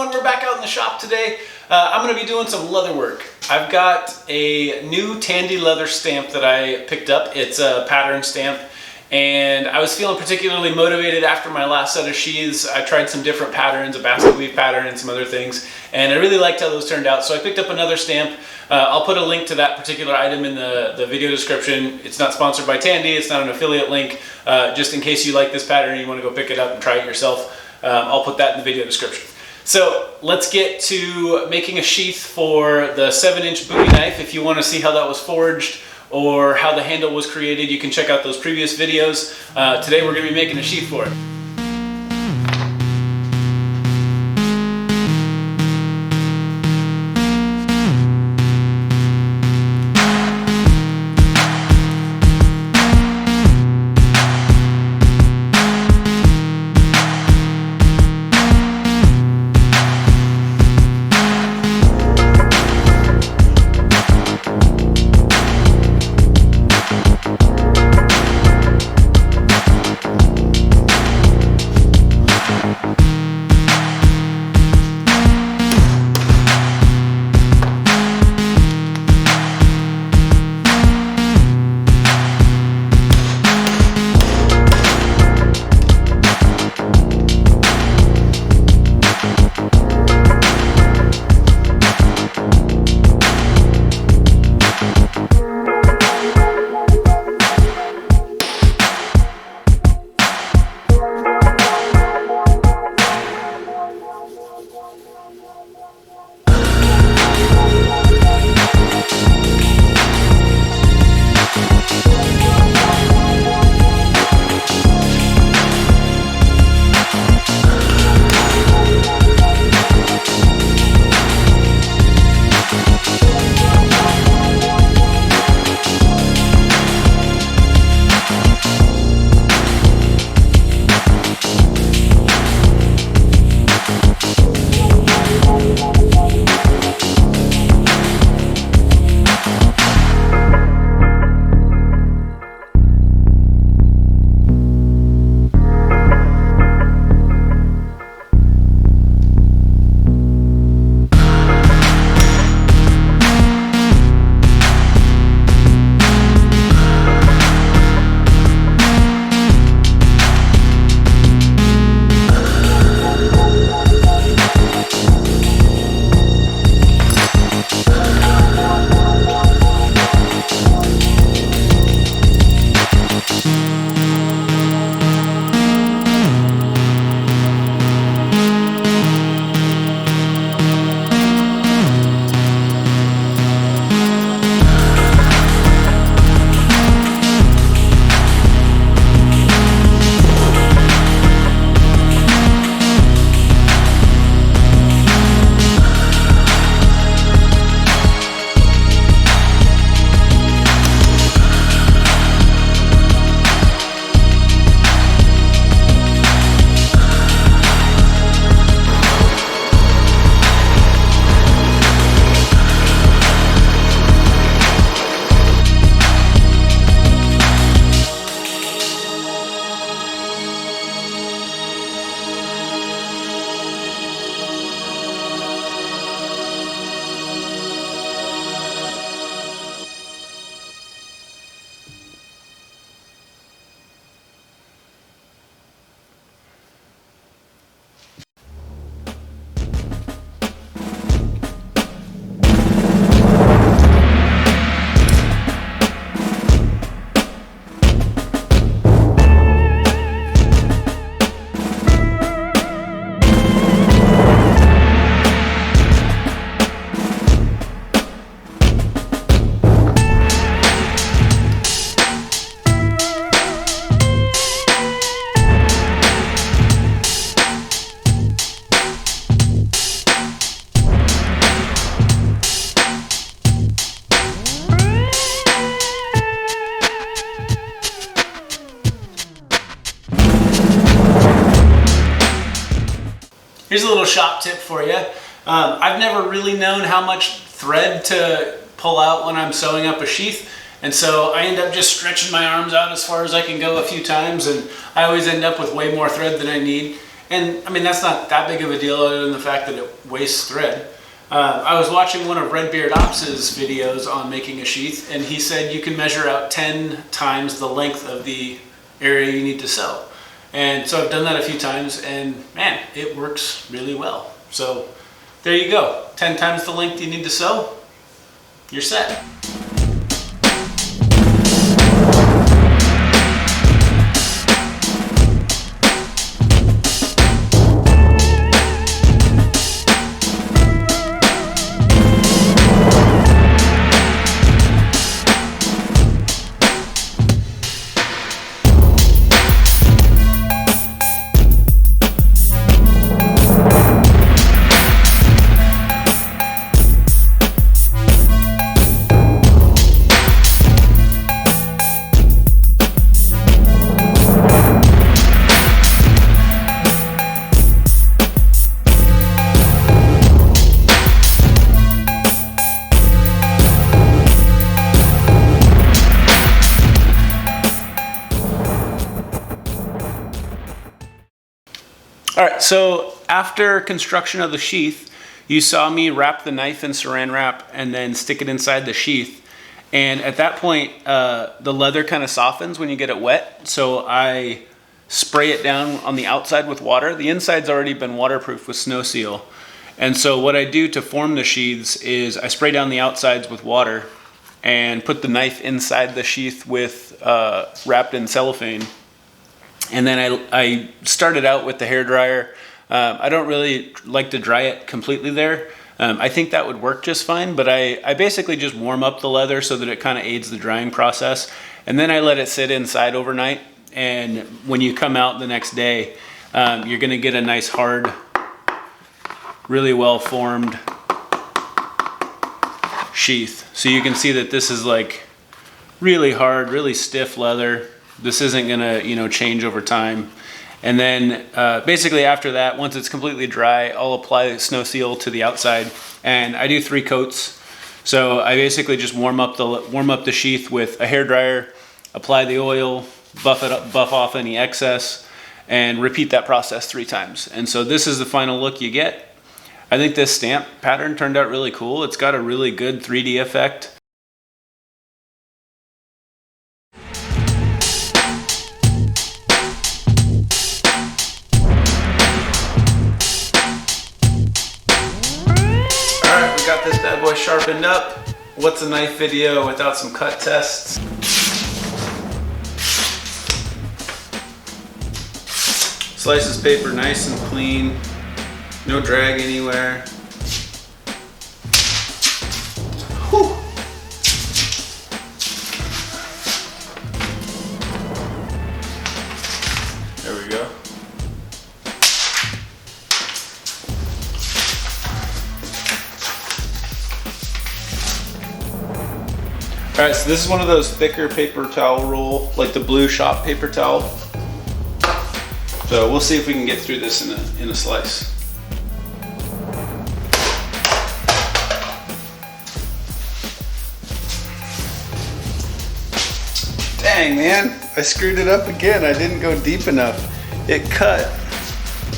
everyone, we're back out in the shop today. I'm going to be doing some leather work. I've got a new Tandy leather stamp that I picked up. It's a pattern stamp, and I was feeling particularly motivated after my last set of sheaths. I tried some different patterns, a basket weave pattern and some other things, and I really liked how those turned out, so I picked up another stamp. I'll put a link to that particular item in the video description. It's not sponsored by Tandy, it's not an affiliate link, just in case you like this pattern and you want to go pick it up and try it yourself. I'll put that in the video description. So let's get to making a sheath for the 7-inch bowie knife. If you want to see how that was forged or how the handle was created, you can check out those previous videos. Today we're going to be making a sheath for it. Here's a little shop tip for you. I've never really known how much thread to pull out when I'm sewing up a sheath, and so I end up just stretching my arms out as far as I can go a few times, and I always end up with way more thread than I need. And I mean, that's not that big of a deal other than the fact that it wastes thread. I was watching one of Redbeard Ops' videos on making a sheath, and he said you can measure out 10 times the length of the area you need to sew. And so I've done that a few times, and man, it works really well. So there you go, 10 times the length you need to sew, you're set. All right, so after construction of the sheath, you saw me wrap the knife in saran wrap and then stick it inside the sheath. And at that point, the leather kind of softens when you get it wet. So I spray it down on the outside with water. The inside's already been waterproof with Snow Seal. And so what I do to form the sheaths is I spray down the outsides with water and put the knife inside the sheath with wrapped in cellophane. And then I started out with the hairdryer. I don't really like to dry it completely there. I think that would work just fine, but I basically just warm up the leather so that it kind of aids the drying process. And then I let it sit inside overnight. And when you come out the next day, you're gonna get a nice hard, really well formed sheath. So you can see that this is like really hard, really stiff leather. This isn't gonna, change over time. And then basically after that, once it's completely dry, I'll apply Snow Seal to the outside, and I do 3 coats. So I basically just warm up the sheath with a hairdryer, apply the oil, buff off any excess, and repeat that process 3 times. And so this is the final look you get. I think this stamp pattern turned out really cool. It's got a really good 3D effect. Got this bad boy sharpened up. What's a knife video without some cut tests? Slices paper nice and clean, no drag anywhere. Whew. There we go. All right, so this is one of those thicker paper towel roll, like the blue shop paper towel. So we'll see if we can get through this in a slice. Dang, man, I screwed it up again. I didn't go deep enough. It cut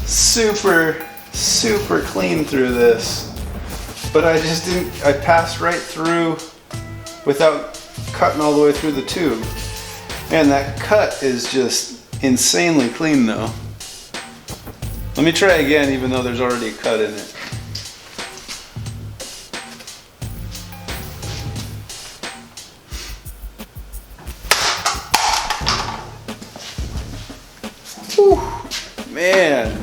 super, super clean through this. But I just didn't, I passed right through without cutting all the way through the tube. Man, that cut is just insanely clean though. Let me try again, even though there's already a cut in it. Whew, man,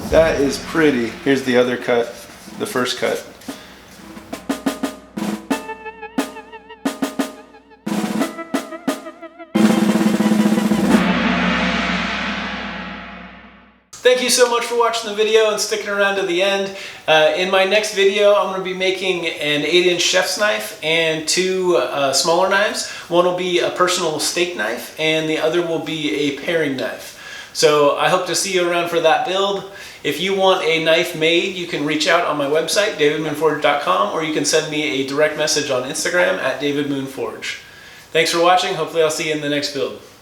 that is pretty. Here's the other cut, the first cut. Thank you so much for watching the video and sticking around to the end. In my next video, I'm going to be making an 8-inch chef's knife and 2 smaller knives. One will be a personal steak knife and the other will be a paring knife. So I hope to see you around for that build. If you want a knife made, you can reach out on my website, davidmoonforge.com, or you can send me a direct message on Instagram at davidmoonforge. Thanks for watching. Hopefully I'll see you in the next build.